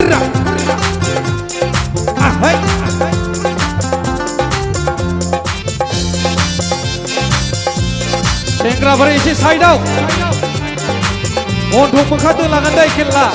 Hurra! Hey! Sengra berisi side out. Untuk mengkatu langan day killa.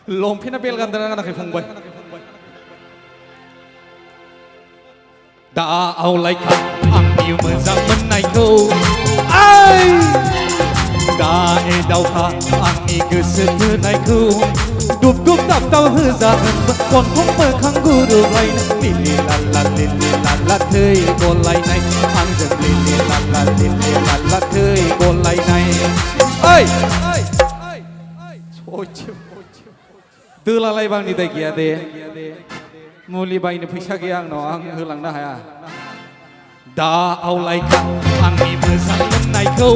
Lompina belgan dana kai fungbai da au like angni मोजां मोननायखौ ai da e दावखा आंनि गोसो थोनायखौ दुब दुब दाब दाब होजागोन गन्थं मोखां गुरुबलायनाय लिलि लाला थै गलायनाय आंजों लिलि लाला थै गलायनाय ओइ दोलालाय बांनि दाय गैया दे मुलि बायनो फैसा गैया आंनाव आं होलांनो हाया दा आवलायखा आंनि मोजां मोननायखौ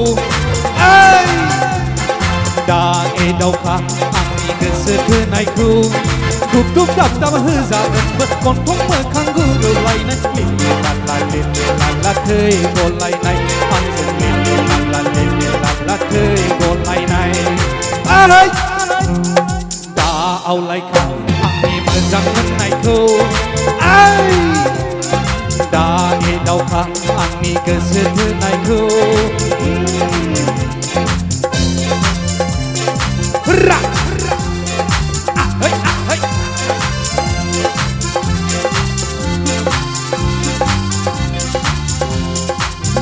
दा एदावखा आंनि गोसो थोनायखौ दुब दुब दाब दाब होजागोन गन्थं मोखां गुरुबलायनाय लिलि लाला थै गलायनाय आंजों लिलि लाला थै गलायनाय आवलायखा आंनि मोजां मोननायखौ दा एदावखा आंनि गोसो थोनायखौ Hurra! Ahoi ahoi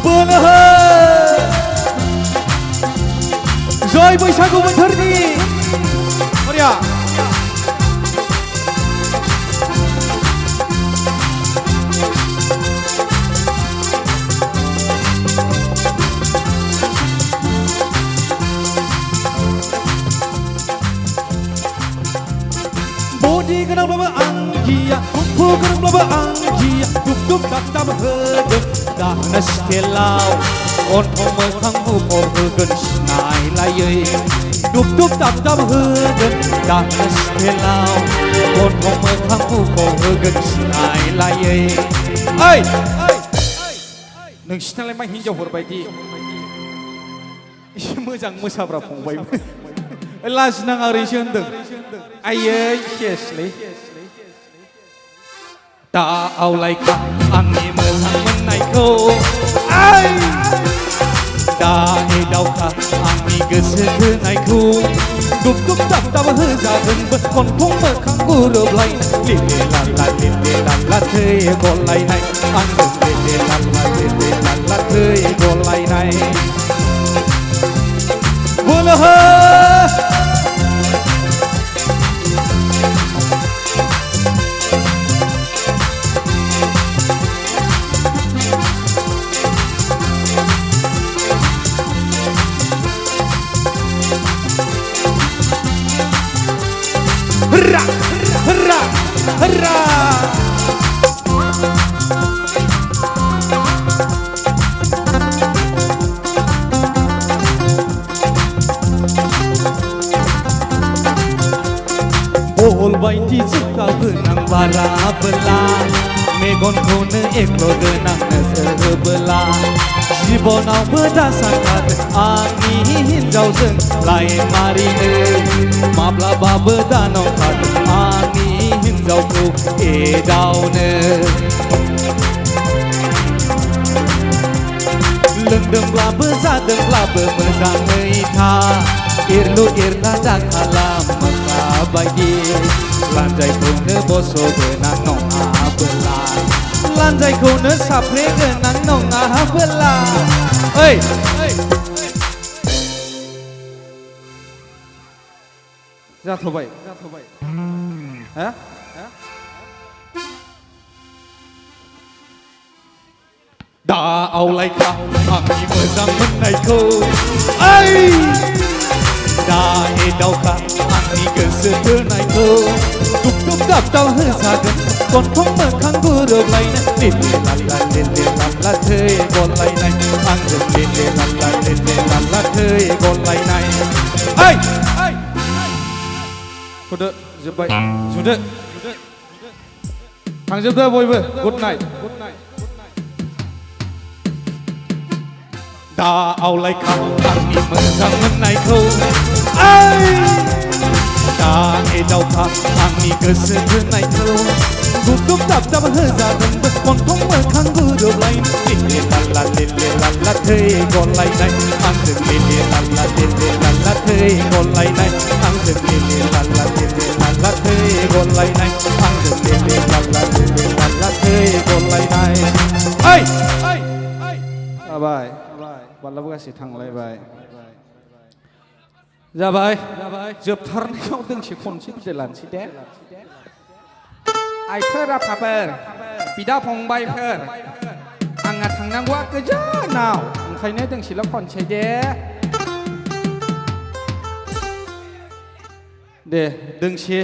बोलो जय बैसागु बोथोरनि Maria Bodi kenapa anggia, kupu kenapa anggia, duk duk dap dap hedek, dah nestelau, ontong mekang mupor hegen sinai layai, duk duk dap dap hedek, dah nestelau, ontong mekang mupor hegen sinai layai. Oi, नोंसिनालाय मा हिन्जावफोर बायदि एसे मोजां मोसाब्रा फंबाय लाजिनाङा ओरैसो होनदों आयै सेसलै दा आवलायखा आंनि मोजां मोननायखौ दा एदावखा आंनि गोसो थोनायखौ दुब दुब दाब दाब होजागोन गन्थं मोखां गुरोबलायनाय लिलि लाला थै गलायनाय आंजों लिलि लाला थै गलायनाय बोलो Hurra! Hurra! Hurra! Bol bayti suka benang bara belah Megonखौनो एकल' गोनां नोजोर बोला जिबनाव बदासांगार आंनि हिन्जावजों लाइन मारिनो माब्लाबाबो दानंखादों आंनि हिन्जावखौ एदावनो लोंदोंब्लाबो जादोंब्लाबो मोजाङै था एरलु एरला दाखालाम मोख्रा बायदि लान्जायखौनो बस'गोनां नङाबोला लान्जायखौनो साफ्रेगोनां नङाबोला ओइ जाथ'बाय हा दा आवलायखा आंनि मोजां मोननायखौ दा ए दावखा आंनि गोसो थोनायखौ दुब दुब दाब दाब होजागोन गन्थं मोखां गोरोबलायनाय लेले लाला थै गलायनाय आंजों लेले लाला थै गलायनाय ओइ थ'दो जोब्बाय जुदो थांजोबदो बयबो गुड नाइट दा आवलायखां आंनि मोजां मोननायखौ दा ए दावखा आंनि गोसो थोनायखौ दुब दुब दाब दाब होजागोनबो गन्थं मोखां गोरोबलायनाय लेले लाला थै गलायनाय आंजों लेले लाला थै गलायनाय आंजों लेले लाला थै गलायनाय आंजों लेले लाला थै गलायनाय ओइ जाबाय बारलाबो गासै थांलायबाय जाबाय जोबथारनायाव दोंसे खनसे बिदाय लानोसै दे आइफोर आफाफोर बिदा फंबायफोर आंहा थांनांगौआ गोजानाव ओंखायनो दोंसेल' खनसै दे दोंसे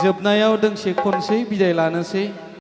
जोबनायाव दोंसे खनसै बिदाय लानोसै